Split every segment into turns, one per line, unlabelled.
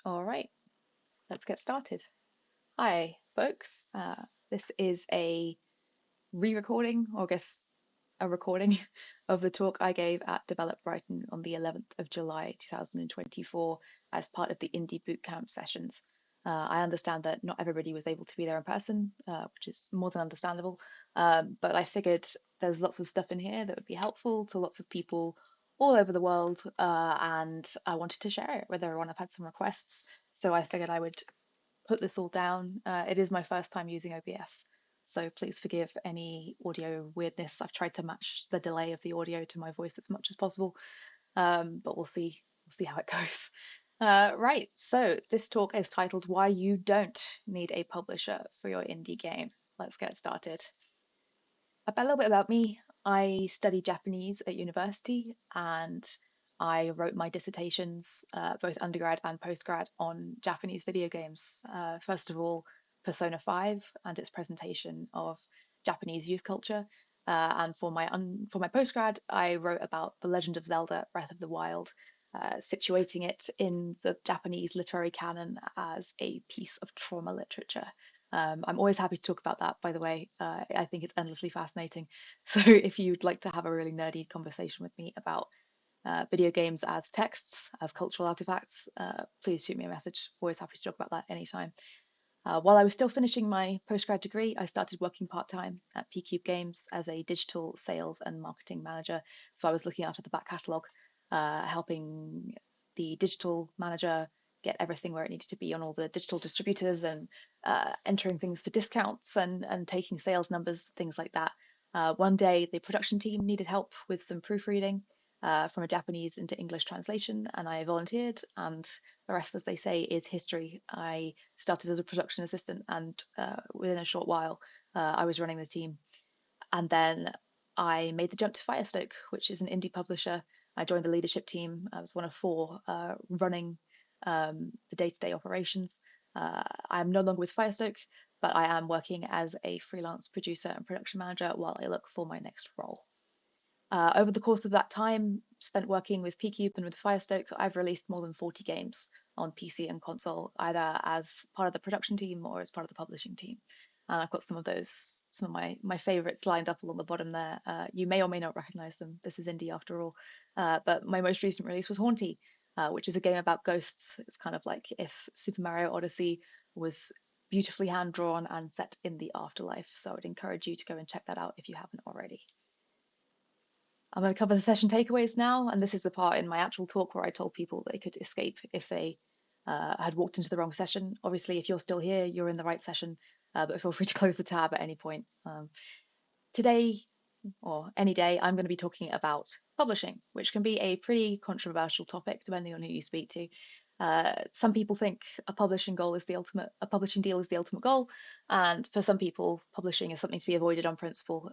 All right, let's get started. Hi, folks. This is a re-recording, or I guess a recording of the talk I gave at Develop Brighton on the 11th of July 2024 as part of the Indie Bootcamp sessions. I understand that not everybody was able to be there in person, which is more than understandable, but I figured there's lots of stuff in here that would be helpful to lots of people all over the world, and I wanted to share it with everyone. I've had some requests, so I figured I would put this all down. It is my first time using OBS, so please forgive any audio weirdness. I've tried to match the delay of the audio to my voice as much as possible, but we'll see how it goes. Right, so this talk is titled Why You Don't Need a Publisher for Your Indie Game. Let's get started. A little bit about me. I studied Japanese at university and I wrote my dissertations, both undergrad and postgrad, on Japanese video games. First of all, Persona 5 and its presentation of Japanese youth culture. And for my postgrad, I wrote about The Legend of Zelda: Breath of the Wild, situating it in the Japanese literary canon as a piece of trauma literature. I'm always happy to talk about that, by the way. I think it's endlessly fascinating. So if you'd like to have a really nerdy conversation with me about video games as texts, as cultural artifacts, please shoot me a message. Always happy to talk about that anytime. While I was still finishing my postgrad degree, I started working part-time at PCube Games as a digital sales and marketing manager. So I was looking after the back catalogue, helping the digital manager get everything where it needed to be on all the digital distributors and entering things for discounts and taking sales numbers, things like that. One day, the production team needed help with some proofreading from a Japanese into English translation, and I volunteered, and the rest, as they say, is history. I started as a production assistant, and within a short while, I was running the team. And then I made the jump to Firestoke, which is an indie publisher. I joined the leadership team. I was one of four running the day-to-day operations. I'm no longer with Firestoke, but I am working as a freelance producer and production manager while I look for my next role. Over the course of that time spent working with PCube and with Firestoke, I've released more than 40 games on PC and console, either as part of the production team or as part of the publishing team. And I've got some of my favorites lined up along the bottom there. You may or may not recognize them. This is indie after all. But my most recent release was Haunty, which is a game about ghosts. It's kind of like if Super Mario Odyssey was beautifully hand drawn and set in the afterlife. So I would encourage you to go and check that out if you haven't already. I'm going to cover the session takeaways now, and this is the part in my actual talk where I told people they could escape if they had walked into the wrong session. Obviously, if you're still here, you're in the right session, but feel free to close the tab at any point. Today, or any day, I'm going to be talking about publishing, which can be a pretty controversial topic depending on who you speak to. Some people think a publishing deal is the ultimate goal, and for some people, publishing is something to be avoided on principle.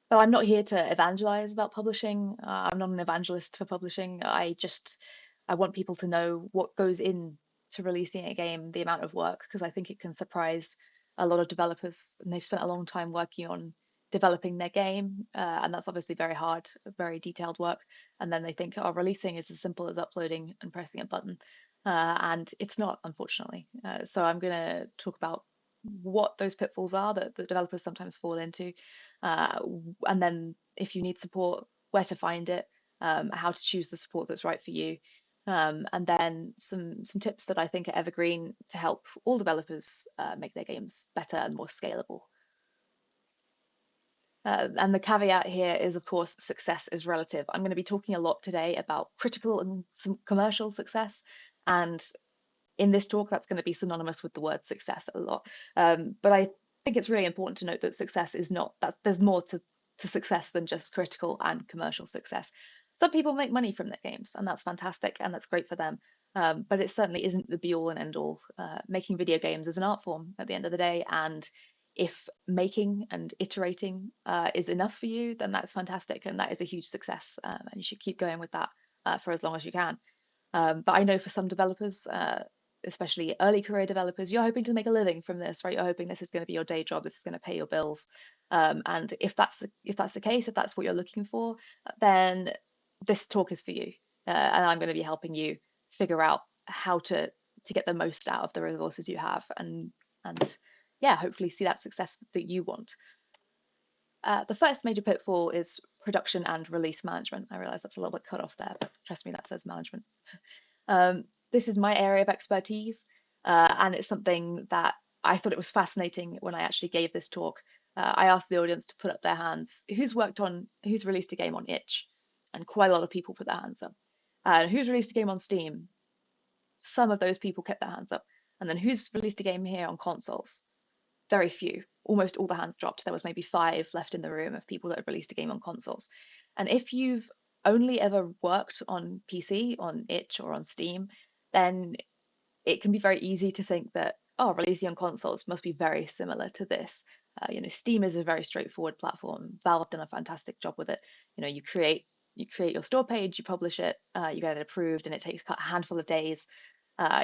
But I'm not here to evangelize about publishing. I'm not an evangelist for publishing. I want people to know what goes in to releasing a game, the amount of work, because I think it can surprise a lot of developers, and they've spent a long time working on developing their game, and that's obviously very hard, very detailed work. And then they think, oh, releasing is as simple as uploading and pressing a button, and it's not, unfortunately. So I'm going to talk about what those pitfalls are that the developers sometimes fall into, uh, and then if you need support, where to find it, how to choose the support that's right for you, and then some tips that I think are evergreen to help all developers make their games better and more scalable. And the caveat here is, of course, success is relative. I'm going to be talking a lot today about critical and some commercial success, and in this talk, that's going to be synonymous with the word success a lot. But I think it's really important to note that success is not, there's more to success than just critical and commercial success. Some people make money from their games, and that's fantastic, and that's great for them. But it certainly isn't the be all and end all. Making video games is an art form at the end of the day, and if making and iterating is enough for you, then that's fantastic, and that is a huge success, and you should keep going with that for as long as you can. But I know for some developers, especially early career developers, you're hoping to make a living from this, right? You're hoping this is going to be your day job, this is going to pay your bills. And if that's the case, if that's what you're looking for, then this talk is for you. And I'm going to be helping you figure out how to to get the most out of the resources you have, and yeah, hopefully see that success that you want. The first major pitfall is production and release management. I realize that's a little bit cut off there, but trust me, that says management. This is my area of expertise, and it's something that I thought it was fascinating when I actually gave this talk. I asked the audience to put up their hands. Who's released a game on itch? And quite a lot of people put their hands up. Who's released a game on Steam? Some of those people kept their hands up. And then who's released a game here on consoles? Very few. Almost all the hands dropped. There was maybe 5 left in the room of people that had released a game on consoles. And if you've only ever worked on PC, on itch, or on Steam, then it can be very easy to think that, oh, releasing on consoles must be very similar to this. Steam is a very straightforward platform. Valve have done a fantastic job with it. You create your store page, you publish it, you get it approved, and it takes a handful of days.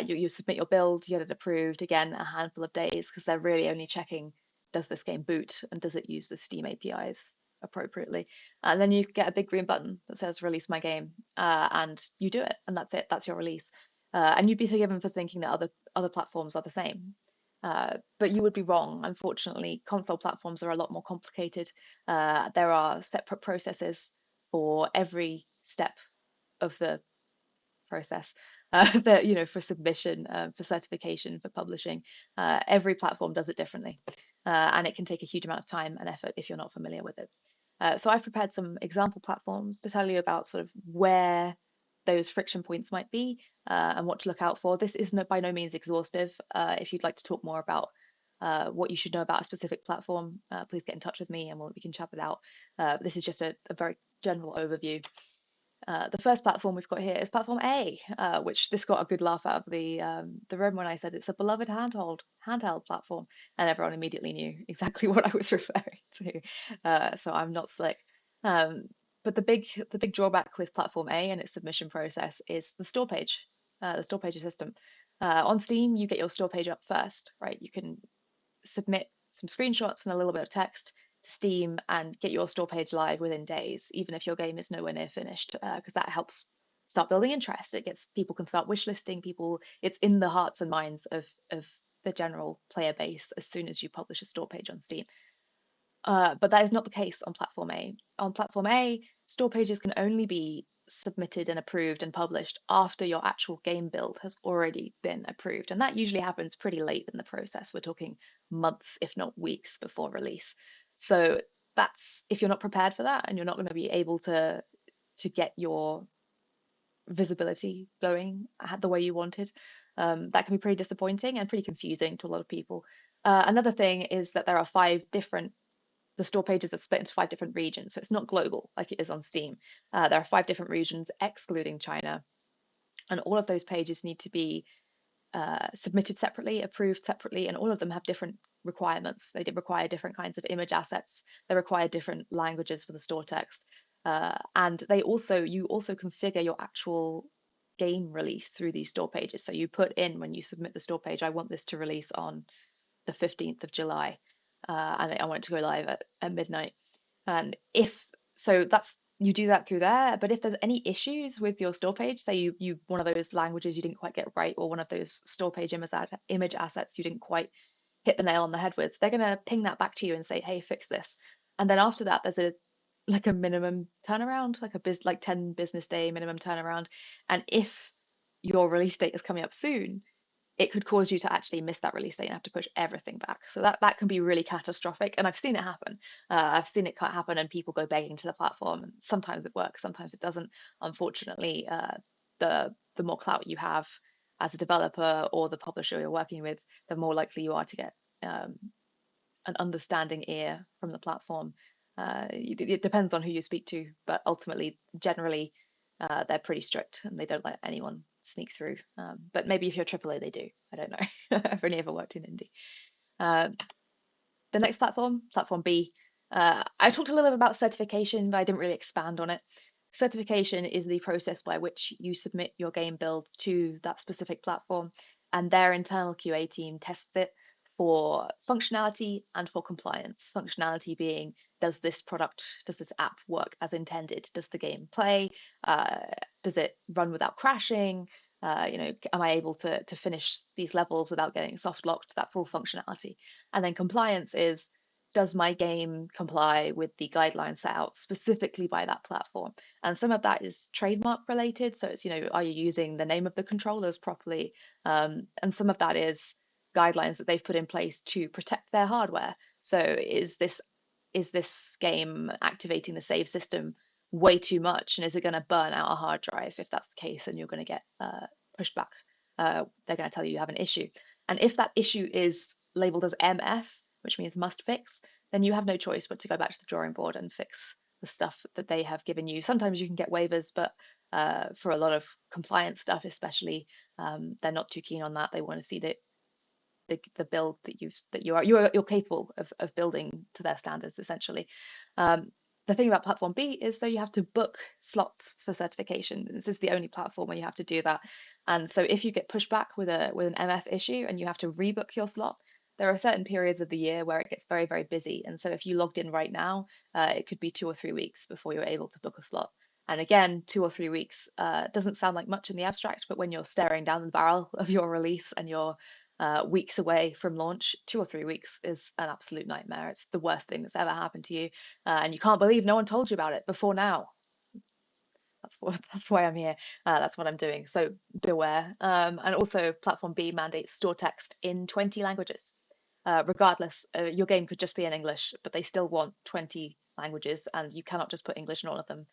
You submit your build, you get it approved, again, a handful of days, because they're really only checking, does this game boot and does it use the Steam APIs appropriately? And then you get a big green button that says release my game, and you do it, and that's it. That's your release. And you'd be forgiven for thinking that other platforms are the same. But you would be wrong. Unfortunately, console platforms are a lot more complicated. There are separate processes for every step of the process for submission, for certification, for publishing. Every platform does it differently, and it can take a huge amount of time and effort if you're not familiar with it. So I've prepared some example platforms to tell you about sort of where those friction points might be, and what to look out for. This is by no means exhaustive. If you'd like to talk more about what you should know about a specific platform, please get in touch with me and we can chat it out. This is just a very general overview. The first platform we've got here is platform A, which this got a good laugh out of the room when I said it's a beloved handheld platform, and everyone immediately knew exactly what I was referring to. So I'm not slick. But the big drawback with platform A and its submission process is the store page system. On Steam, you get your store page up first, right? You can submit some screenshots and a little bit of text to Steam and get your store page live within days, even if your game is nowhere near finished, because that helps start building interest. People can start wishlisting people. It's in the hearts and minds of the general player base as soon as you publish a store page on Steam. But that is not the case on Platform A. On Platform A, store pages can only be submitted and approved and published after your actual game build has already been approved. And that usually happens pretty late in the process. We're talking months, if not weeks, before release. So that's, if you're not prepared for that and you're not going to be able to get your visibility going the way you wanted, that can be pretty disappointing and pretty confusing to a lot of people. Another thing is that the store pages are split into 5 different regions. So it's not global like it is on Steam. There are 5 different regions, excluding China. And all of those pages need to be submitted separately, approved separately, and all of them have different requirements. They require different kinds of image assets. They require different languages for the store text. And you also configure your actual game release through these store pages. So you put in, when you submit the store page, I want this to release on the 15th of July. And I want it to go live at midnight. And you do that through there. But if there's any issues with your store page, say you one of those languages you didn't quite get right, or one of those store page image assets you didn't quite hit the nail on the head with, they're going to ping that back to you and say, hey, fix this. And then after that, there's a minimum turnaround, like 10 business day minimum turnaround. And if your release date is coming up soon, it could cause you to actually miss that release date and have to push everything back. So that can be really catastrophic. And I've seen it happen. I've seen it happen, and people go begging to the platform. And sometimes it works, sometimes it doesn't. Unfortunately, the more clout you have as a developer or the publisher you're working with, the more likely you are to get an understanding ear from the platform. It depends on who you speak to, but ultimately, generally, they're pretty strict and they don't let anyone sneak through. But maybe if you're AAA, they do. I don't know. I've only ever worked in indie. The next platform B. I talked a little bit about certification, but I didn't really expand on it. Certification is the process by which you submit your game build to that specific platform, and their internal QA team tests it for functionality and for compliance. Functionality being, does this app work as intended? Does the game play? Does it run without crashing? Am I able to finish these levels without getting soft locked? That's all functionality. And then compliance is, does my game comply with the guidelines set out specifically by that platform? And some of that is trademark related. So it's, are you using the name of the controllers properly? And some of that is guidelines that they've put in place to protect their hardware. So is this game activating the save system way too much, and is it going to burn out a hard drive? If that's the case, and you're going to get pushed back, they're going to tell you have an issue. And if that issue is labeled as MF, which means must fix, then you have no choice but to go back to the drawing board and fix the stuff that they have given you. Sometimes you can get waivers, but for a lot of compliance stuff, especially, they're not too keen on that. They want to see that the build that you're capable of building to their standards, essentially. The thing about platform B is though you have to book slots for certification. This is the only platform where you have to do that. And so if you get pushed back with an MF issue and you have to rebook your slot, there are certain periods of the year where it gets very, very busy. And so if you logged in right now, it could be 2 or 3 weeks before you're able to book a slot. And again, 2 or 3 weeks doesn't sound like much in the abstract, but when you're staring down the barrel of your release and you're weeks away from launch, 2 or 3 weeks is an absolute nightmare. It's the worst thing that's ever happened to you, and you can't believe no one told you about it before now. That's why I'm here. That's what I'm doing. So beware. And also, Platform B mandates store text in 20 languages. Regardless, your game could just be in English, but they still want 20 languages, and you cannot just put English in all of them.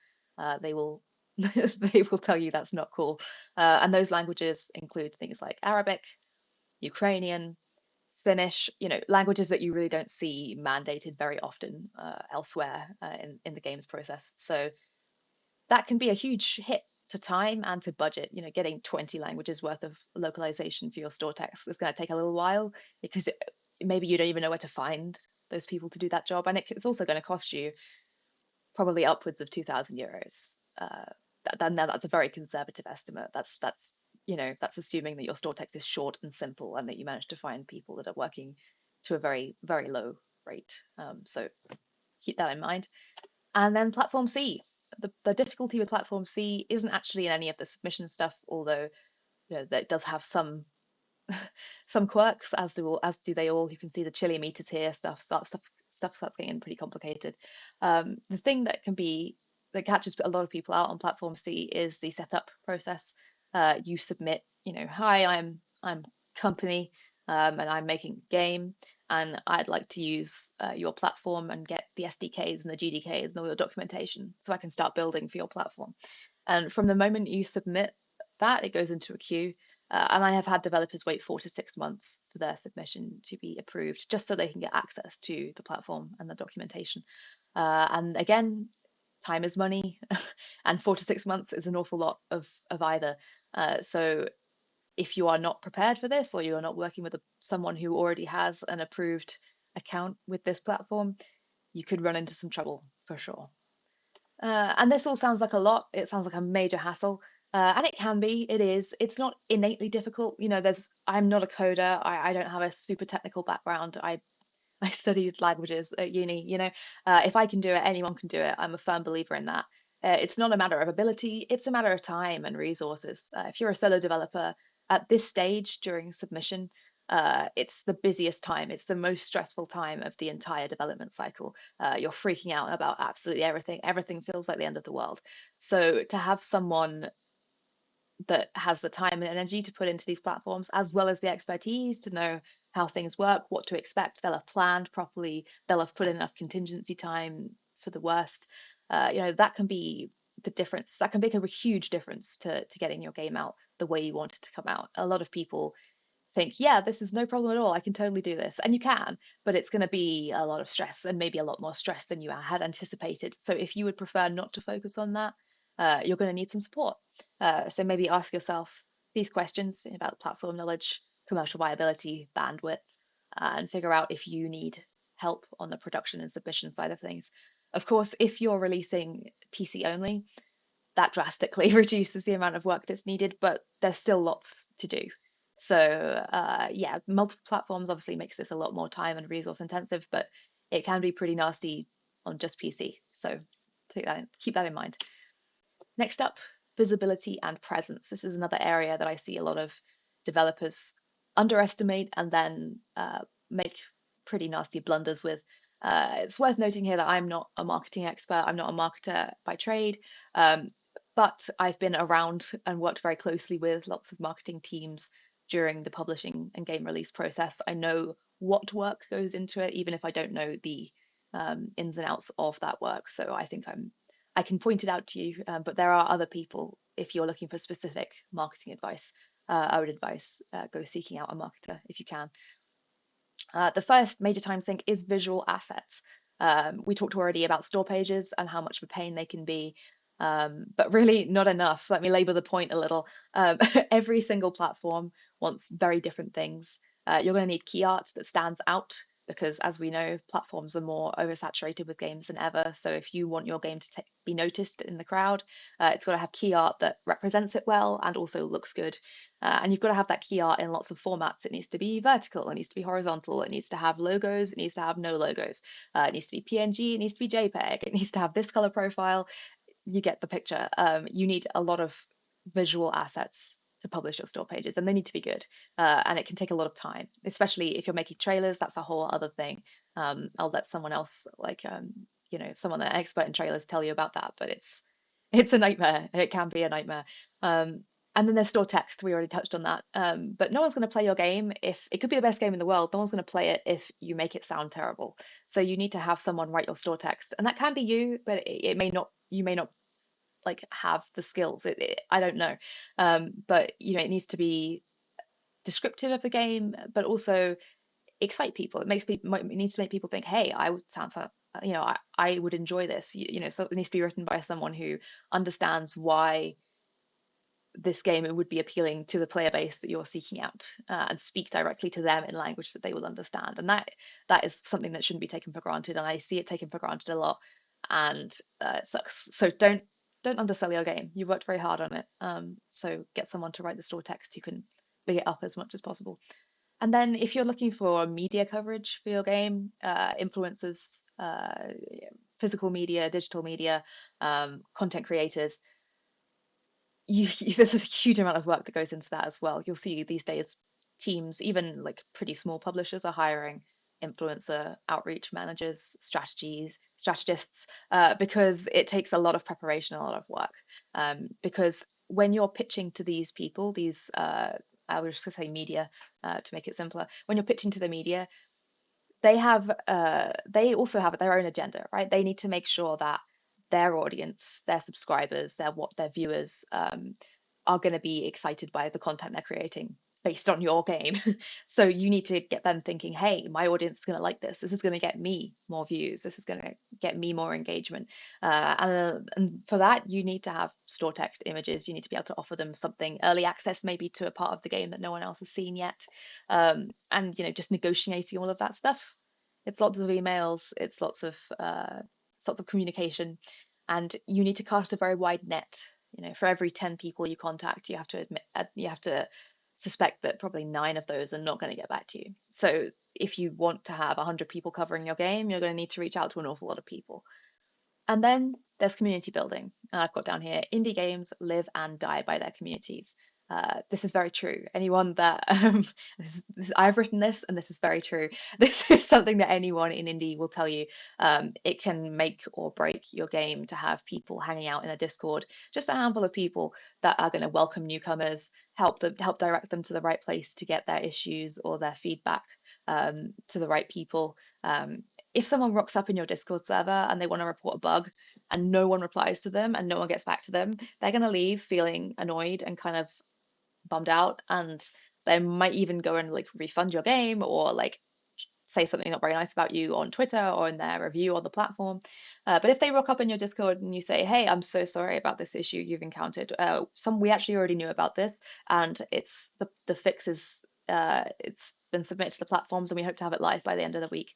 They will they will tell you that's not cool. And those languages include things like Arabic, Ukrainian, Finnish, languages that you really don't see mandated very often elsewhere in the games process. So that can be a huge hit to time and to budget. Getting 20 languages worth of localization for your store text is going to take a little while because maybe you don't even know where to find those people to do that job. And it's also going to cost you probably upwards of €2,000. That's a very conservative estimate. That's assuming that your store text is short and simple and that you manage to find people that are working to a very, very low rate. So keep that in mind. And then Platform C. The difficulty with Platform C isn't actually in any of the submission stuff, although that does have some quirks, as do they all. You can see the chili meters here. Stuff starts getting pretty complicated. The thing that catches a lot of people out on Platform C is the setup process. You submit, hi, I'm company, and I'm making a game, and I'd like to use your platform and get the SDKs and the GDKs and all your documentation so I can start building for your platform. And from the moment you submit that, it goes into a queue. And I have had developers wait 4 to 6 months for their submission to be approved, just so they can get access to the platform and the documentation. And again, time is money, and 4 to 6 months is an awful lot of either. So if you are not prepared for this, or you are not working with someone who already has an approved account with this platform, you could run into some trouble for sure. And this all sounds like a lot. It sounds like a major hassle. And it can be, it is. It's not innately difficult. I'm not a coder. I don't have a super technical background. I studied languages at uni. If I can do it, anyone can do it. I'm a firm believer in that. It's not a matter of ability, it's a matter of time and resources. If you're a solo developer at this stage during submission, it's the busiest time. It's the most stressful time of the entire development cycle. You're freaking out about absolutely everything. Everything feels like the end of the world. So to have someone that has the time and energy to put into these platforms, as well as the expertise to know how things work, what to expect, they'll have planned properly, they'll have put in enough contingency time for the worst. That can be the difference. That can make a huge difference to getting your game out the way you want it to come out. A lot of people think, yeah, this is no problem at all. I can totally do this. And you can, but it's going to be a lot of stress, and maybe a lot more stress than you had anticipated. So if you would prefer not to focus on that, you're going to need some support. So maybe ask yourself these questions about platform knowledge, commercial viability, bandwidth, and figure out if you need help on the production and submission side of things. Of course, if you're releasing PC only, that drastically reduces the amount of work that's needed, but there's still lots to do. So yeah, multiple platforms obviously makes this a lot more time and resource intensive, but it can be pretty nasty on just PC. So keep that in mind. Next up, visibility and presence. This is another area that I see a lot of developers underestimate and then make pretty nasty blunders with. It's worth noting here that I'm not a marketing expert. I'm not a marketer by trade, um, but I've been around and worked very closely with lots of marketing teams during the publishing and game release process. I know what work goes into it, even if I don't know the ins and outs of that work. So I can point it out to you, but there are other people. If you're looking for specific marketing advice, I would advise go seeking out a marketer if you can. The first major time sink is visual assets. We talked already about store pages and how much of a pain they can be, but really not enough. Let me labor the point a little. Every single platform wants very different things. You're going to need key art that stands out because, as we know, platforms are more oversaturated with games than ever. So if you want your game to be noticed in the crowd, it's got to have key art that represents it well and also looks good. And you've got to have that key art in lots of formats. It needs to be vertical, it needs to be horizontal, it needs to have logos, it needs to have no logos, it needs to be PNG, it needs to be JPEG, it needs to have this color profile. You get the picture. You need a lot of visual assets to publish your store pages, and they need to be good. And it can take a lot of time, especially if you're making trailers. That's a whole other thing. I'll let someone else, someone an expert in trailers, tell you about that. But it's a nightmare. It can be a nightmare. Um, and then there's store text. We already touched on that. But no one's going to play your game if it could be the best game in the world. No one's going to play it if you make it sound terrible. So you need to have someone write your store text, and that can be you, but it may not. You may not like have the skills. I don't know, but it needs to be descriptive of the game, but also excite people. It needs to make people think, hey, I would sound so, I would enjoy this. So it needs to be written by someone who understands why this game it would be appealing to the player base that you're seeking out, and speak directly to them in language that they will understand. And that is something that shouldn't be taken for granted, and I see it taken for granted a lot, and it sucks. So don't undersell your game. You've worked very hard on it, so get someone to write the store text who can big it up as much as possible. And then if you're looking for media coverage for your game, influencers, physical media, digital media, content creators, there's a huge amount of work that goes into that as well. You'll see these days teams, even like pretty small publishers, are hiring influencer outreach managers, strategists, because it takes a lot of preparation, a lot of work. Because when you're pitching to these people, I would just say media, to make it simpler. When you're pitching to the media, they also have their own agenda, right? They need to make sure that their audience, their subscribers, their viewers, are going to be excited by the content they're creating based on your game. So you need to get them thinking, hey, my audience is going to like this. This is going to get me more views. This is going to get me more engagement. And for that, you need to have store text images. You need to be able to offer them something early access, maybe to a part of the game that no one else has seen yet. And just negotiating all of that stuff. It's lots of emails. It's lots of communication, and you need to cast a very wide net. For every 10 people you contact, you have to suspect that probably 9 of those are not going to get back to you. So if you want to have 100 people covering your game, you're going to need to reach out to an awful lot of people. And then there's community building. And I've got down here, indie games live and die by their communities. This is very true. Anyone that I've written this, and this is very true. This is something that anyone in indie will tell you. It can make or break your game to have people hanging out in a Discord, just a handful of people that are going to welcome newcomers, help direct them to the right place to get their issues or their feedback to the right people. If someone rocks up in your Discord server and they want to report a bug and no one replies to them and no one gets back to them, they're going to leave feeling annoyed and kind of bummed out, and they might even go and like refund your game or like say something not very nice about you on Twitter or in their review on the platform. But if they rock up in your Discord and you say, "Hey, I'm so sorry about this issue you've encountered. We actually already knew about this, and the fix is it's been submitted to the platforms, and we hope to have it live by the end of the week."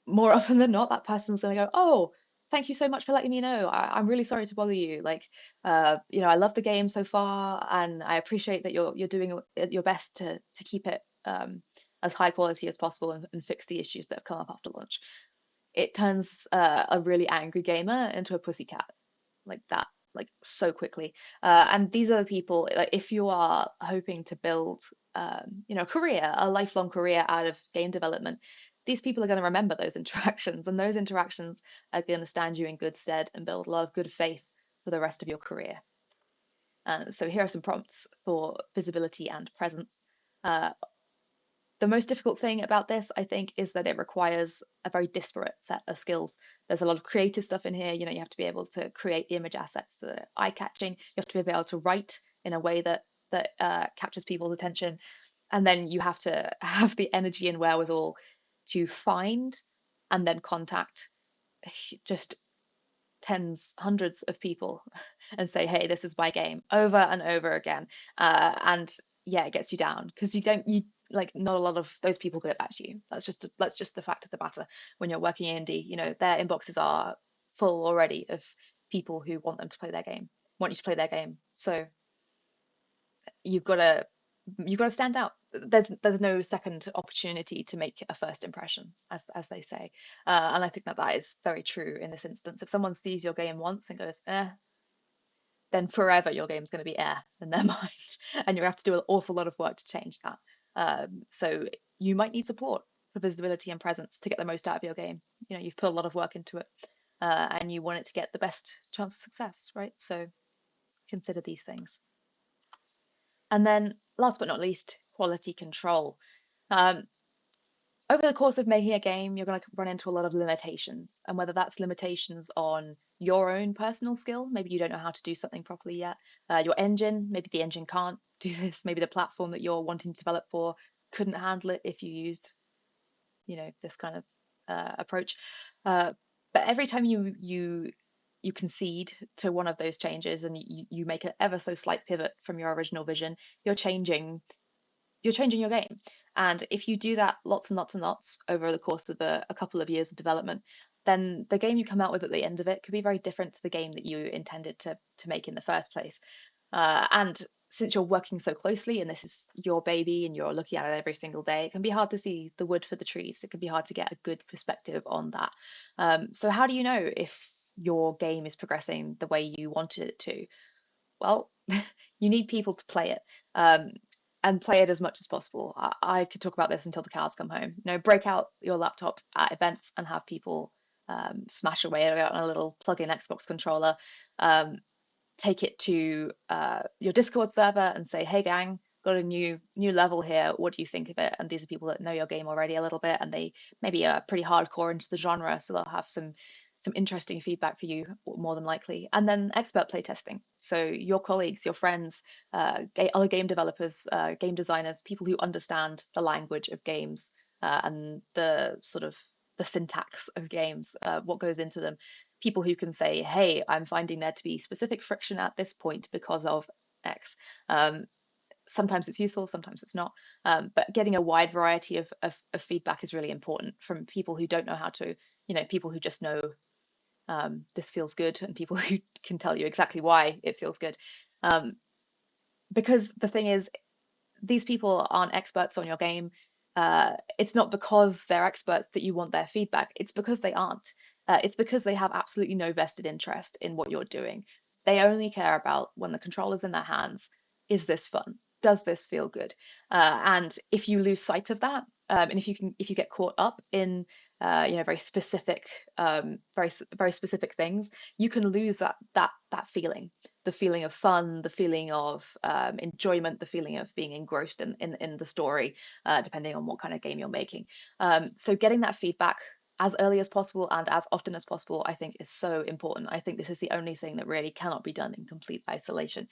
More often than not, that person's going to go, "Oh, thank you so much for letting me know. I'm really sorry to bother you. Like, I love the game so far, and I appreciate that you're doing your best to keep it as high quality as possible and fix the issues that have come up after launch." It turns a really angry gamer into a pussycat, like that. like so quickly. And these are the people, like if you are hoping to build, a career, a lifelong career out of game development, these people are going to remember those interactions, and those interactions are going to stand you in good stead and build a lot of good faith for the rest of your career. So here are some prompts for visibility and presence. Uh, the most difficult thing about this, I think, is that it requires a very disparate set of skills. There's a lot of creative stuff in here. You have to be able to create image assets that are eye-catching. You have to be able to write in a way that captures people's attention, and then you have to have the energy and wherewithal to find and then contact just tens, hundreds of people and say, hey, this is my game over and over again. And yeah, it gets you down because you like not a lot of those people get back to you. That's just the fact of the matter. When you're working in indie, their inboxes are full already of people who want them to play their game, want you to play their game. So you've got to you've got to stand out. There's no second opportunity to make a first impression, as they say, and I think that is very true in this instance. If someone sees your game once and goes, then forever your game's going to be in their mind, and you have to do an awful lot of work to change that. So you might need support for visibility and presence to get the most out of your game. You've put a lot of work into it, and you want it to get the best chance of success, right? So consider these things. And then, last but not least, quality control. Um, Over the course of making a game, you're going to run into a lot of limitations, and whether that's limitations on your own personal skill, maybe you don't know how to do something properly yet, your engine, maybe the engine can't do this, maybe the platform that you're wanting to develop for couldn't handle it if you used, this kind of approach. Uh, but every time you concede to one of those changes and you make an ever so slight pivot from your original vision, you're changing your game. And if you do that lots and lots and lots over the course of a couple of years of development, then the game you come out with at the end of it could be very different to the game that you intended to make in the first place. And since you're working so closely and this is your baby and you're looking at it every single day, it can be hard to see the wood for the trees. It can be hard to get a good perspective on that. So how do you know if your game is progressing the way you wanted it to? Well, you need people to play it. And play it as much as possible. I could talk about this until the cows come home. Break out your laptop at events and have people smash away at it on a little plug-in Xbox controller. Take it to your Discord server and say, "Hey, gang, got a new level here. What do you think of it?" And these are people that know your game already a little bit, and they maybe are pretty hardcore into the genre, so they'll have some interesting feedback for you, more than likely. And then expert playtesting. So your colleagues, your friends, other game developers, game designers, people who understand the language of games and the sort of the syntax of games, what goes into them. People who can say, hey, I'm finding there to be specific friction at this point because of X. Sometimes it's useful, sometimes it's not. But getting a wide variety of feedback is really important from people who don't know how to, people who just know this feels good, and people who can tell you exactly why it feels good. Um, because the thing is, these people aren't experts on your game. It's not because they're experts that you want their feedback. It's because they aren't. It's because they have absolutely no vested interest in what you're doing. They only care about when the controller's in their hands. Is this fun? Does this feel good? And if you lose sight of that, and if you get caught up in very specific, very specific things, you can lose that feeling, the feeling of fun, the feeling of enjoyment, the feeling of being engrossed in the story, depending on what kind of game you're making. So getting that feedback as early as possible and as often as possible, I think, is so important. I think this is the only thing that really cannot be done in complete isolation.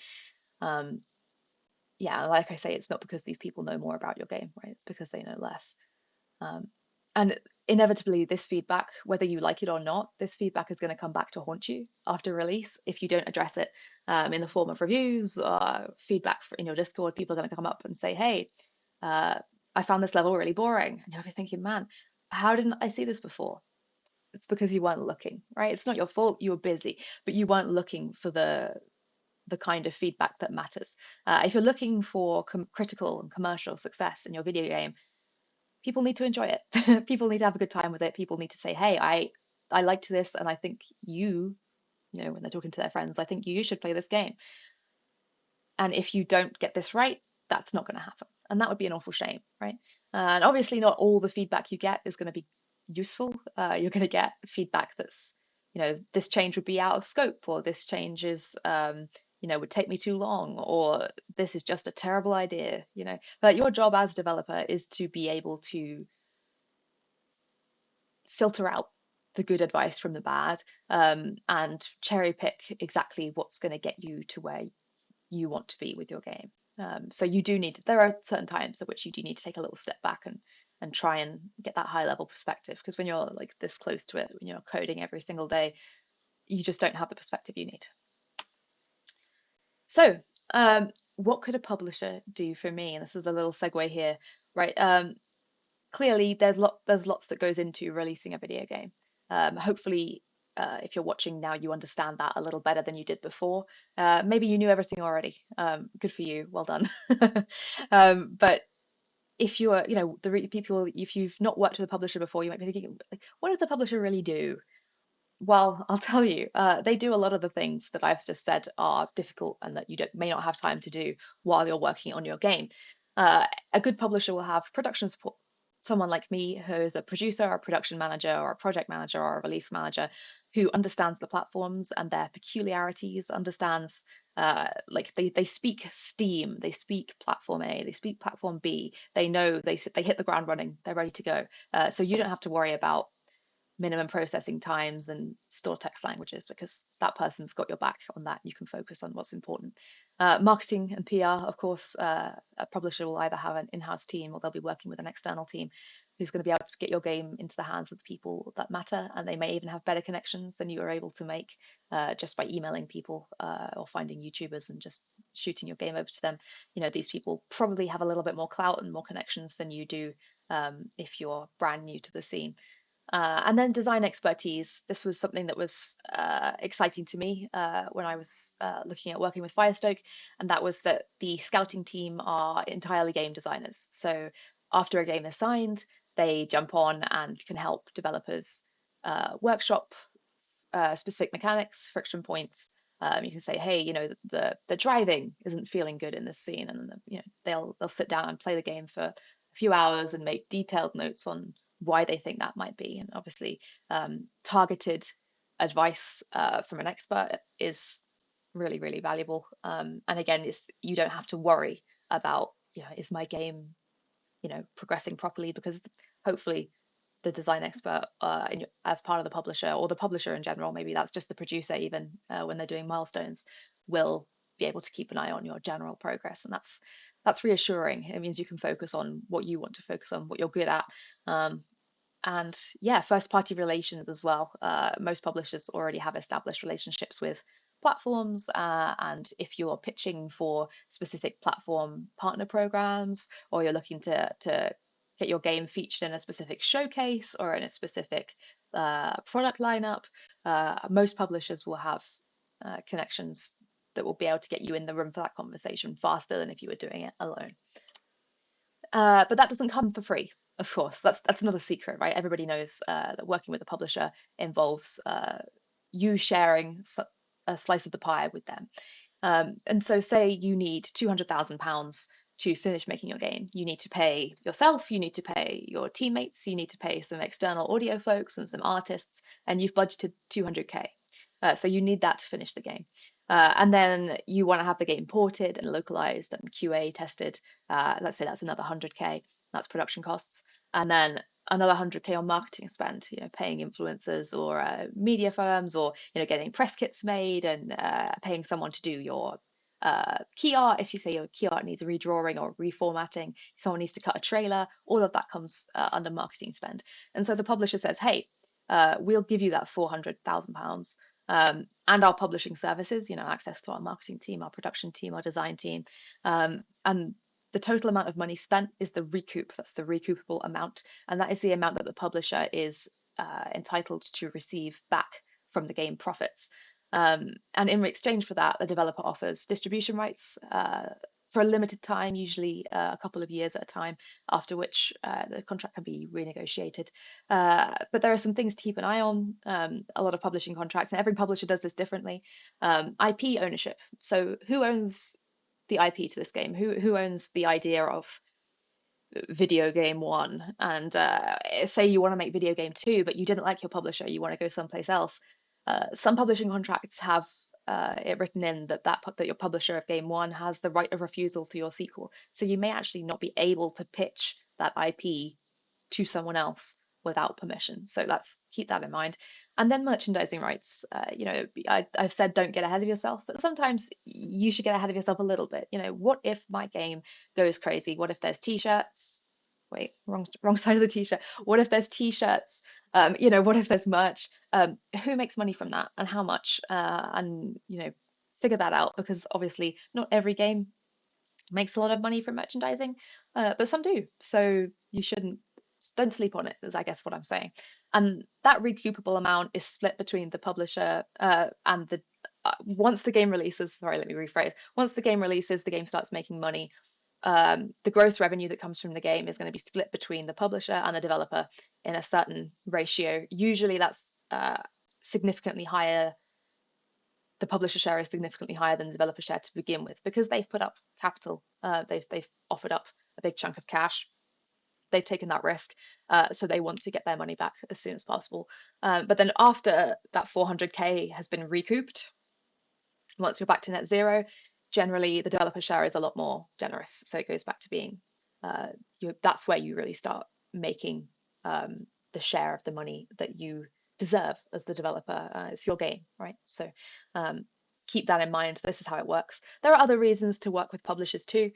Um, yeah, like I say, it's not because these people know more about your game, right? It's because they know less. Um, and inevitably, this feedback, whether you like it or not, this feedback is going to come back to haunt you after release if you don't address it in the form of reviews or feedback in your Discord. People are going to come up and say, hey, I found this level really boring. And you'll be thinking, man, how didn't I see this before? It's because you weren't looking, right? It's not your fault. You were busy, but you weren't looking for the kind of feedback that matters. If you're looking for critical and commercial success in your video game, people need to enjoy it. People need to have a good time with it. People need to say, hey, I liked this and I think you when they're talking to their friends, I think you should play this game. And if you don't get this right, that's not going to happen. And that would be an awful shame, right? And obviously, not all the feedback you get is going to be useful. You're going to get feedback that's, this change would be out of scope, or this change is, would take me too long, or this is just a terrible idea. But your job as developer is to be able to filter out the good advice from the bad, and cherry pick exactly what's going to get you to where you want to be with your game. So there are certain times at which you do need to take a little step back and try and get that high level perspective, because when you're like this close to it, when you're coding every single day, you just don't have the perspective you need. So, what could a publisher do for me? And this is a little segue here, right? Clearly, there's lots that goes into releasing a video game. Hopefully, if you're watching now, you understand that a little better than you did before. Maybe you knew everything already. Good for you. Well done. But if you are, people, if you've not worked with a publisher before, you might be thinking, like, what does a publisher really do? Well, I'll tell you, they do a lot of the things that I've just said are difficult and that you may not have time to do while you're working on your game. A good publisher will have production support. Someone like me, who is a producer, or a production manager, or a project manager, or a release manager, who understands the platforms and their peculiarities, understands, like they speak Steam, they speak platform A, they speak platform B. They know they hit the ground running, they're ready to go. So you don't have to worry about minimum processing times and store text languages, because that person's got your back on that. You can focus on what's important. Marketing and PR, of course, a publisher will either have an in-house team, or they'll be working with an external team who's going to be able to get your game into the hands of the people that matter. And they may even have better connections than you are able to make just by emailing people, or finding YouTubers and just shooting your game over to them. These people probably have a little bit more clout and more connections than you do, if you're brand new to the scene. And then design expertise. This was something that was exciting to me when I was looking at working with Firestoke, and that was that the scouting team are entirely game designers. So after a game is signed, they jump on and can help developers workshop specific mechanics, friction points. You can say, hey, the driving isn't feeling good in this scene, and they'll sit down and play the game for a few hours and make detailed notes on why they think that might be. And obviously, targeted advice from an expert is really, really valuable. And again, you don't have to worry about, is my game, progressing properly, because hopefully the design expert, as part of the publisher, or the publisher in general, maybe that's just the producer even, when they're doing milestones, will be able to keep an eye on your general progress. And that's reassuring. It means you can focus on what you want to focus on, what you're good at. And yeah, first party relations as well. Most publishers already have established relationships with platforms, and if you're pitching for specific platform partner programs, or you're looking to get your game featured in a specific showcase or in a specific product lineup, most publishers will have connections that will be able to get you in the room for that conversation faster than if you were doing it alone. But that doesn't come for free, of course. That's not a secret, right? Everybody knows that working with a publisher involves you sharing a slice of the pie with them. And so, say you need £200,000 to finish making your game. You need to pay yourself, you need to pay your teammates, you need to pay some external audio folks and some artists, and you've budgeted 200K. So you need that to finish the game. And then you want to have the game ported and localized and QA tested. Let's say that's another 100K. That's production costs. And then another 100K on marketing spend, paying influencers or media firms, or, getting press kits made, and paying someone to do your key art. If you say your key art needs redrawing or reformatting, someone needs to cut a trailer, all of that comes under marketing spend. And so the publisher says, hey, we'll give you that £400,000, and our publishing services, access to our marketing team, our production team, our design team. And the total amount of money spent is the recoup. That's the recoupable amount. And that is the amount that the publisher is entitled to receive back from the game profits. And in exchange for that, the developer offers distribution rights for a limited time, usually a couple of years at a time, after which the contract can be renegotiated. But there are some things to keep an eye on. A lot of publishing contracts, and every publisher does this differently. IP ownership. So who owns the IP to this game? Who owns the idea of video game one? And say you want to make video game two, but you didn't like your publisher, you want to go someplace else. Some publishing contracts have it written in that your publisher of game one has the right of refusal to your sequel. So you may actually not be able to pitch that IP to someone else without permission. So that's keep that in mind. And then merchandising rights. I've said don't get ahead of yourself, but sometimes you should get ahead of yourself a little bit. What if my game goes crazy? What if there's t-shirts? Wait, wrong side of the t-shirt. What if there's t-shirts? What if there's merch? Who makes money from that and how much? And figure that out, because obviously not every game makes a lot of money from merchandising, but some do. So you don't sleep on it, is I guess what I'm saying. And that recoupable amount is split between the publisher and the once the game releases. Sorry, let me rephrase. Once the game releases, the game starts making money. The gross revenue that comes from the game is going to be split between the publisher and the developer in a certain ratio. Usually that's significantly higher. The publisher share is significantly higher than the developer share to begin with, because they've put up capital. They've offered up a big chunk of cash. They've taken that risk, so they want to get their money back as soon as possible. But then after that 400K has been recouped, once you're back to net zero, generally the developer share is a lot more generous. So it goes back to being that's where you really start making the share of the money that you deserve as the developer. It's your game, right? So keep that in mind. This is how it works. There are other reasons to work with publishers too,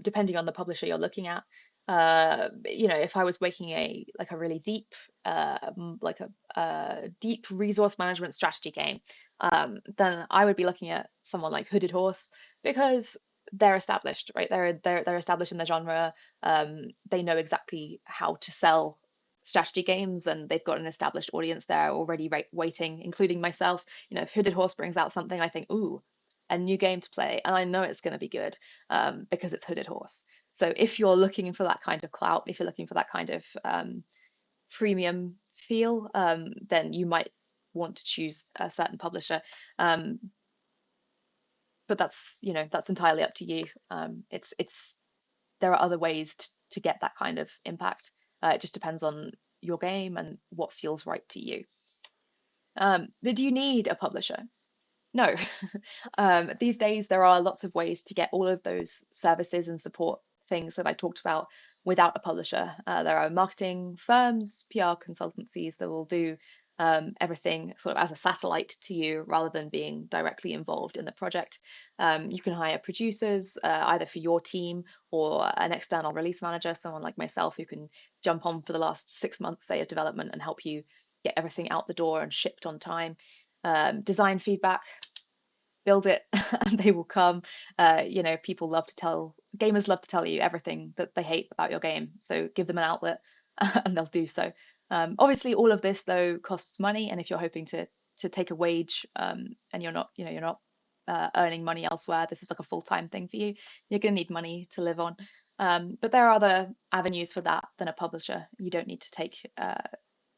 depending on the publisher you're looking at. If I was making a really deep, deep resource management strategy game, then I would be looking at someone like Hooded Horse, because they're established, right? They're established in the genre. They know exactly how to sell strategy games, and they've got an established audience there already waiting, including myself. If Hooded Horse brings out something, I think, ooh, a new game to play, and I know it's going to be good because it's Hooded Horse. So if you're looking for that kind of clout, if you're looking for that kind of premium feel, then you might want to choose a certain publisher. But that's entirely up to you. There are other ways to get that kind of impact. It just depends on your game and what feels right to you. But do you need a publisher? No. These days, there are lots of ways to get all of those services and support things that I talked about without a publisher. There are marketing firms, PR consultancies that will do everything sort of as a satellite to you rather than being directly involved in the project. You can hire producers either for your team or an external release manager, someone like myself who can jump on for the last 6 months, say, of development and help you get everything out the door and shipped on time. Design feedback, build it and they will come. Gamers love to tell you everything that they hate about your game. So give them an outlet and they'll do so. Obviously, all of this though costs money, and if you're hoping to take a wage and you're not earning money elsewhere, this is like a full-time thing for you. You're going to need money to live on. But there are other avenues for that than a publisher. You don't need to take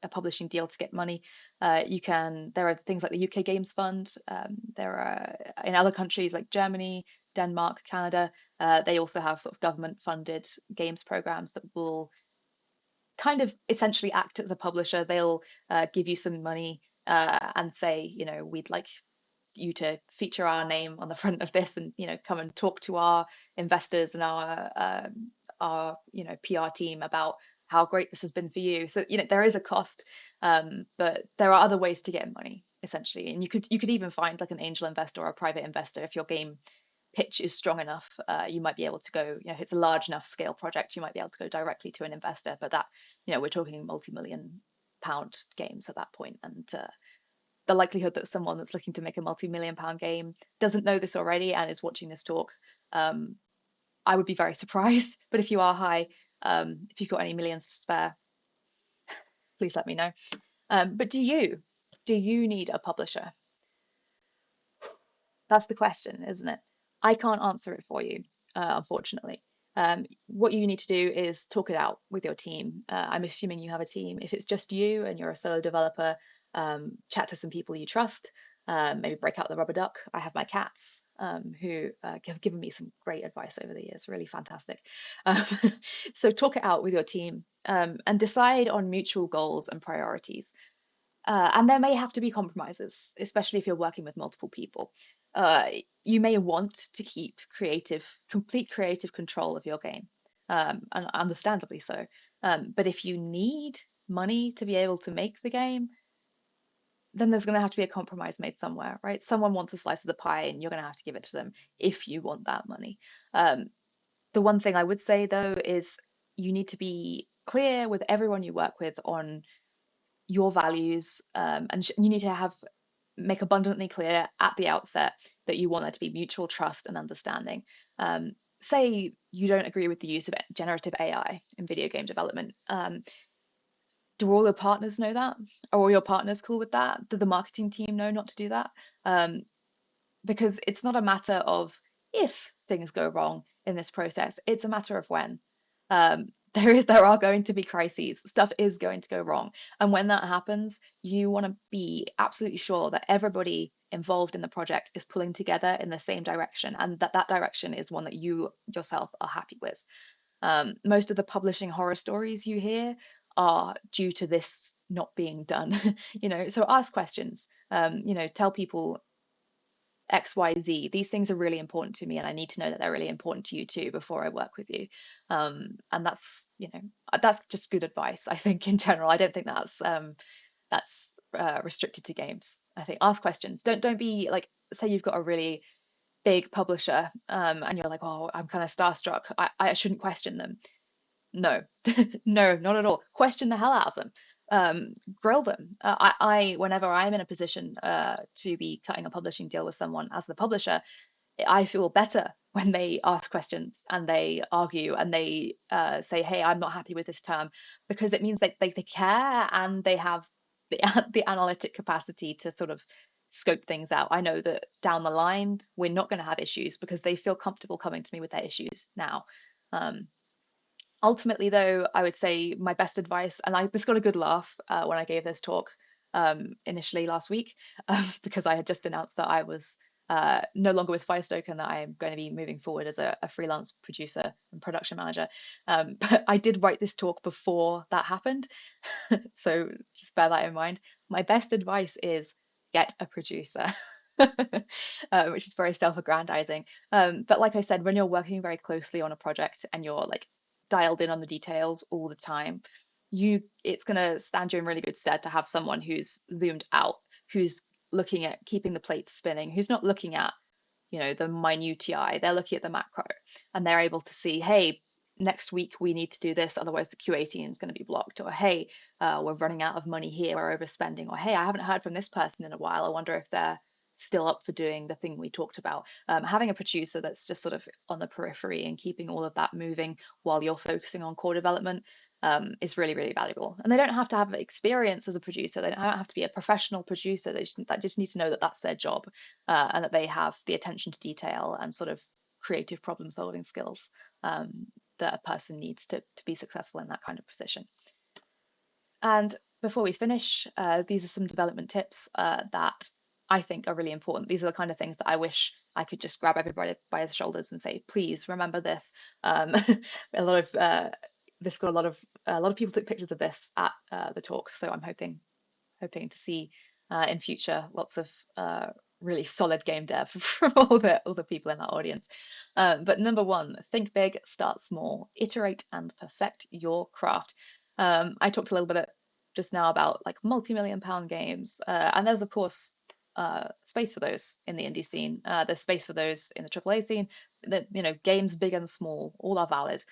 a publishing deal to get money. There are things like the UK Games Fund. There are in other countries like Germany, Denmark, Canada. They also have sort of government-funded games programs that will kind of essentially act as a publisher. They'll give you some money and say, we'd like you to feature our name on the front of this, and come and talk to our investors and our PR team about how great this has been for you. So there is a cost, but there are other ways to get money essentially, and you could even find like an angel investor or a private investor if your game pitch is strong enough. You might be able to go, if it's a large enough scale project, you might be able to go directly to an investor. But that, we're talking multi-million pound games at that point, and the likelihood that someone that's looking to make a multi-million pound game doesn't know this already and is watching this talk, I would be very surprised. But if you are high, if you've got any millions to spare, please let me know. But do you need a publisher? That's the question, isn't it? I can't answer it for you. unfortunately. What you need to do is talk it out with your team. I'm assuming you have a team. If it's just you and you're a solo developer, chat to some people you trust. Maybe break out the rubber duck. I have my cats who have given me some great advice over the years, really fantastic. Um, so talk it out with your team and decide on mutual goals and priorities. And there may have to be compromises, especially if you're working with multiple people. Uh, you may want to keep complete creative control of your game, and understandably so. But if you need money to be able to make the game, then there's going to have to be a compromise made somewhere, right? Someone wants a slice of the pie, and you're going to have to give it to them if you want that money. Um, the one thing I would say though is you need to be clear with everyone you work with on your values, and you need to have make abundantly clear at the outset that you want there to be mutual trust and understanding. Say you don't agree with the use of generative AI in video game development. Do all your partners know that? Are all your partners cool with that? Do the marketing team know not to do that? Um, because it's not a matter of if things go wrong in this process, it's a matter of when. There are going to be crises. Stuff is going to go wrong. And when that happens, you want to be absolutely sure that everybody involved in the project is pulling together in the same direction and that that direction is one that you yourself are happy with. Most of the publishing horror stories you hear are due to this not being done. So ask questions. Tell people XYZ. These things are really important to me, and I need to know that they're really important to you too before I work with you. And that's just good advice, I think, in general. I don't think that's restricted to games. I think ask questions. Don't be like, say you've got a really big publisher, and you're like, oh, I'm kind of starstruck. I shouldn't question them. No, no, not at all. Question the hell out of them. Grill them. Whenever I'm in a position to be cutting a publishing deal with someone as the publisher, I feel better when they ask questions and they argue and they say, "Hey, I'm not happy with this term," because it means that they care and they have the the analytic capacity to sort of scope things out. I know that down the line we're not going to have issues because they feel comfortable coming to me with their issues now. Um, Ultimately, though, I would say my best advice, and I this got a good laugh when I gave this talk initially last week, because I had just announced that I was no longer with Firestone and that I am going to be moving forward as a freelance producer and production manager. But I did write this talk before that happened, so just bear that in mind. My best advice is get a producer. Which is very self-aggrandizing. But like I said, when you're working very closely on a project and you're like dialed in on the details all the time, it's going to stand you in really good stead to have someone who's zoomed out, who's looking at keeping the plates spinning, who's not looking at the minutiae. They're looking at the macro, and they're able to see, hey, next week we need to do this, otherwise the QA team is going to be blocked, or hey, we're running out of money here, we're overspending, or hey, I haven't heard from this person in a while, I wonder if they're still up for doing the thing we talked about. Having a producer that's just sort of on the periphery and keeping all of that moving while you're focusing on core development is really, really valuable. And they don't have to have experience as a producer. They don't have to be a professional producer. They just need to know that that's their job, and that they have the attention to detail and sort of creative problem solving skills that a person needs to be successful in that kind of position. And before we finish, these are some development tips that I think are really important. These are the kind of things that I wish I could just grab everybody by the shoulders and say, please remember this. A lot of this got a lot of people took pictures of this at the talk, so I'm hoping to see in future lots of really solid game dev from all the people in that audience. But number one, think big, start small, iterate and perfect your craft. I talked a little bit just now about like multi-million pound games, and there's of course space for those in the indie scene. There's space for those in the AAA scene. Games big and small, all are valid.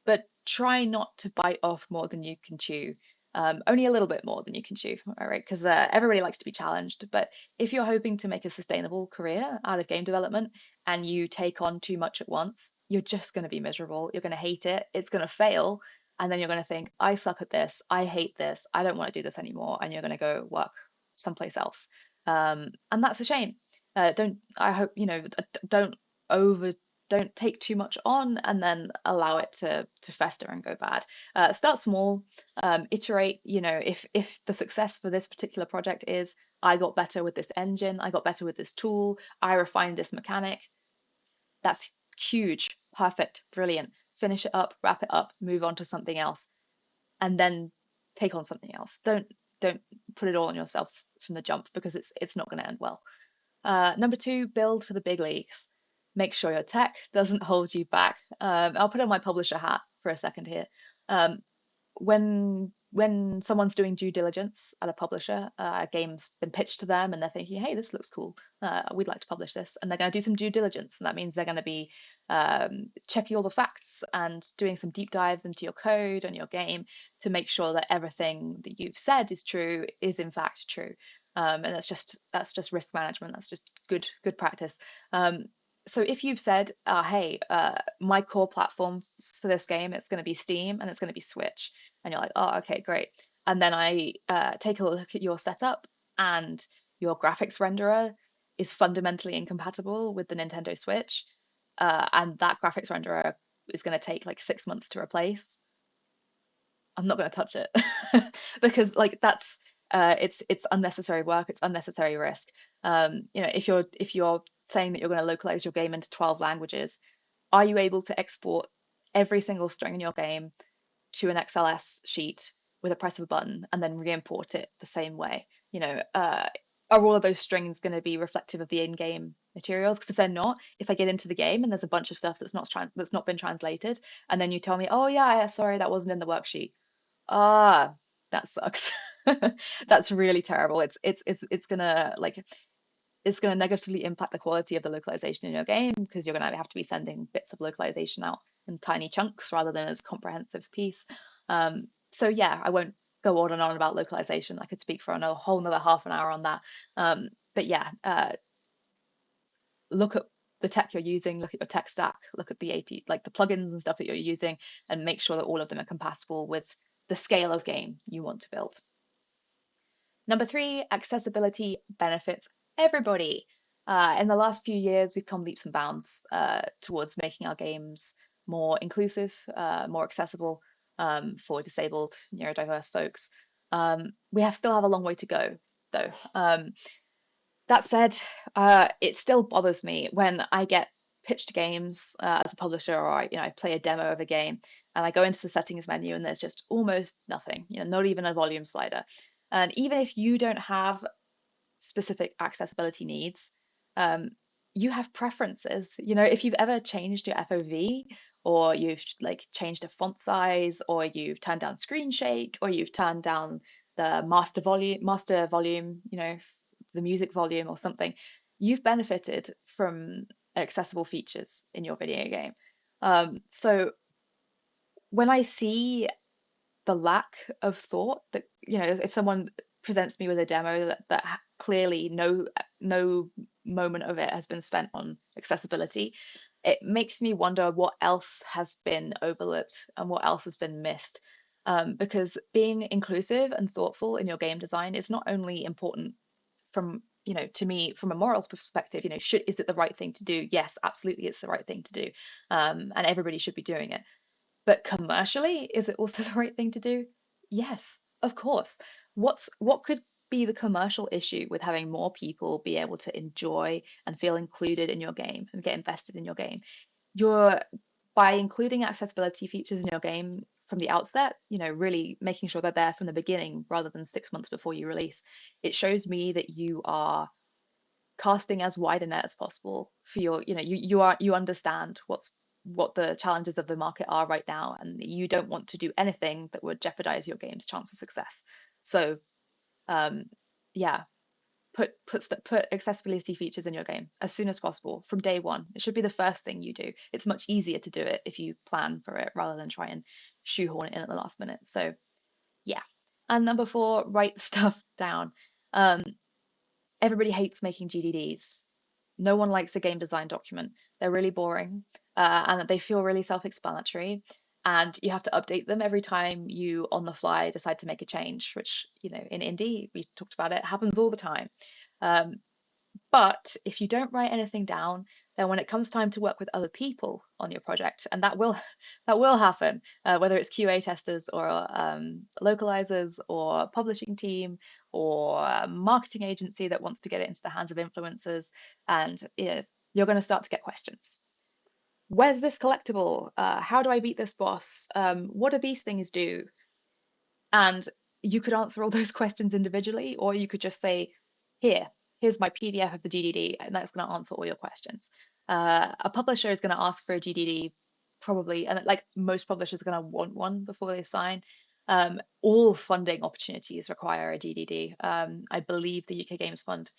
But try not to bite off more than you can chew. Only a little bit more than you can chew, all right? Because everybody likes to be challenged. But if you're hoping to make a sustainable career out of game development and you take on too much at once, you're just going to be miserable. You're going to hate it. It's going to fail. And then you're going to think, I suck at this. I hate this. I don't want to do this anymore. And you're going to go work someplace else. And that's a shame. Don't, I hope, don't over Don't take too much on and then allow it to fester and go bad. Start small, iterate. If the success for this particular project is I got better with this engine, I got better with this tool, I refined this mechanic, that's huge, perfect, brilliant. Finish it up, wrap it up, move on to something else, and then take on something else. Don't put it all on yourself from the jump, because it's not going to end well. Number two, build for the big leagues. Make sure your tech doesn't hold you back. I'll put on my publisher hat for a second here. Um, when someone's doing due diligence at a publisher, a game's been pitched to them and they're thinking, hey, this looks cool. We'd like to publish this. And they're going to do some due diligence. And that means they're going to be checking all the facts and doing some deep dives into your code and your game to make sure that everything that you've said is true is in fact true. And that's just risk management. That's just good practice. So if you've said, hey, my core platform for this game, it's going to be Steam and it's going to be Switch, and you're like, oh, okay, great. And then I take a look at your setup, and your graphics renderer is fundamentally incompatible with the Nintendo Switch, and that graphics renderer is going to take like 6 months to replace. I'm not going to touch it because like that's it's unnecessary work, it's unnecessary risk. If you're saying that you're going to localize your game into 12 languages, are you able to export every single string in your game to an XLS sheet with a press of a button and then re-import it the same way? Are all of those strings going to be reflective of the in-game materials? Because if they're not, if I get into the game and there's a bunch of stuff that's not been translated, and then you tell me, oh yeah, sorry, that wasn't in the worksheet. Ah, that sucks. That's really terrible. It's gonna negatively impact the quality of the localization in your game, because you're gonna have to be sending bits of localization out in tiny chunks rather than as a comprehensive piece. So yeah, I won't go on and on about localization. I could speak for a whole another half an hour on that. But yeah, look at the tech you're using, look at your tech stack, look at the AP, like the plugins and stuff that you're using, and make sure that all of them are compatible with the scale of game you want to build. Number three, accessibility benefits everybody. In the last few years, we've come leaps and bounds towards making our games more inclusive, more accessible for disabled, neurodiverse folks. Still have a long way to go, though. That said, it still bothers me when I get pitched games as a publisher, or I play a demo of a game, and I go into the settings menu and there's just almost nothing, not even a volume slider. And even if you don't have specific accessibility needs, you have preferences. If you've ever changed your FOV, or you've like changed a font size, or you've turned down screen shake, or you've turned down the master volume, the music volume or something, you've benefited from accessible features in your video game. So when I see the lack of thought that, if someone presents me with a demo that clearly no moment of it has been spent on accessibility, it makes me wonder what else has been overlooked and what else has been missed. Because being inclusive and thoughtful in your game design is not only important from, to me, from a morals perspective. Is it the right thing to do? Yes, absolutely, it's the right thing to do, and everybody should be doing it. But commercially, is it also the right thing to do? Yes, of course. What could be the commercial issue with having more people be able to enjoy and feel included in your game and get invested in your game? You're By including accessibility features in your game from the outset, really making sure they're there from the beginning rather than 6 months before you release. It shows me that you are casting as wide a net as possible for your, you understand what the challenges of the market are right now, and you don't want to do anything that would jeopardize your game's chance of success. So, um, yeah, put accessibility features in your game as soon as possible from day one. It should be the first thing you do. It's much easier to do it if you plan for it rather than try and shoehorn it in at the last minute. So, yeah. And number four, write stuff down. Um, Everybody hates making GDDs. No one likes a game design document. They're really boring, and they feel really self-explanatory. And you have to update them every time you, on the fly, decide to make a change, which, in indie, we talked about it, happens all the time. Um, but if you don't write anything down, then when it comes time to work with other people on your project, and that will happen, whether it's QA testers or localizers or publishing team or a marketing agency that wants to get it into the hands of influencers, and yes, you're going to start to get questions. Where's this collectible? How do I beat this boss? What do these things do? And you could answer all those questions individually, or you could just say, here, here's my PDF of the GDD, and that's going to answer all your questions. A publisher is going to ask for a GDD probably, and like most publishers are going to want one before they sign. All funding opportunities require a GDD. I believe the UK Games Fund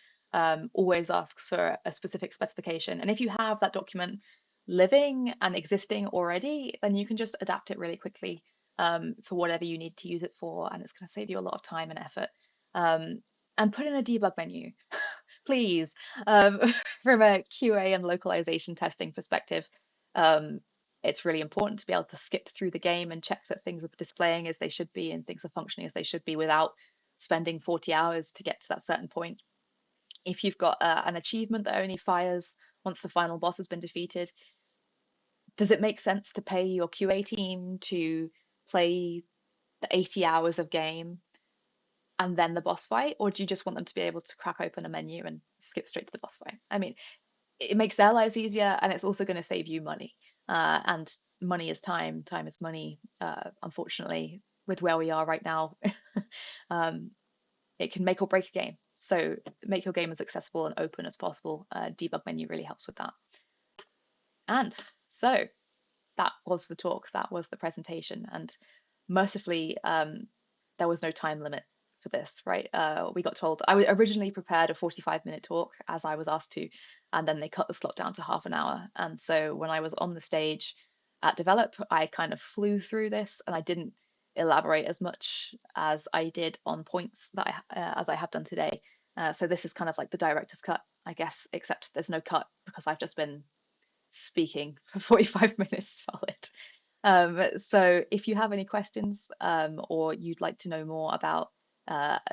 always asks for a specific specification. And if you have that document living and existing already, then you can just adapt it really quickly for whatever you need to use it for, and it's going to save you a lot of time and effort. Um, and put in a debug menu, please. From a QA and localization testing perspective, um, it's really important to be able to skip through the game and check that things are displaying as they should be and things are functioning as they should be without spending 40 hours to get to that certain point. If you've got an achievement that only fires once the final boss has been defeated, does it make sense to pay your QA team to play the 80 hours of game and then the boss fight, or do you just want them to be able to crack open a menu and skip straight to the boss fight? I mean, it makes their lives easier, and it's also going to save you money. And money is time, time is money. Unfortunately, with where we are right now, um, it can make or break a game. So make your game as accessible and open as possible. Debug menu really helps with that. And so that was the talk, that was the presentation. And mercifully, there was no time limit for this, right? We got told, I originally prepared a 45-minute talk as I was asked to, and then they cut the slot down to half an hour. And so when I was on the stage at Develop, I kind of flew through this and I didn't elaborate as much as I did on points that as I have done today. So this is kind of like the director's cut, I guess, except there's no cut because I've just been speaking for 45 minutes solid. So if you have any questions or you'd like to know more about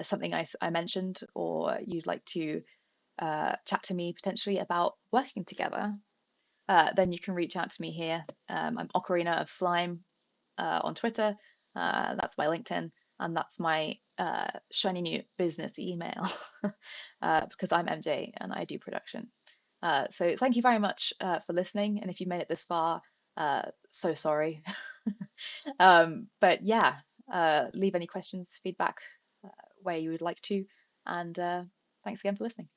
something I mentioned, or you'd like to chat to me potentially about working together, then you can reach out to me here. I'm Ocarina of Slime on Twitter. That's my LinkedIn, and that's my shiny new business email because I'm MJ and I do production. So thank you very much for listening. And if you made it this far, so sorry. But yeah, leave any questions, feedback where you would like to. And thanks again for listening.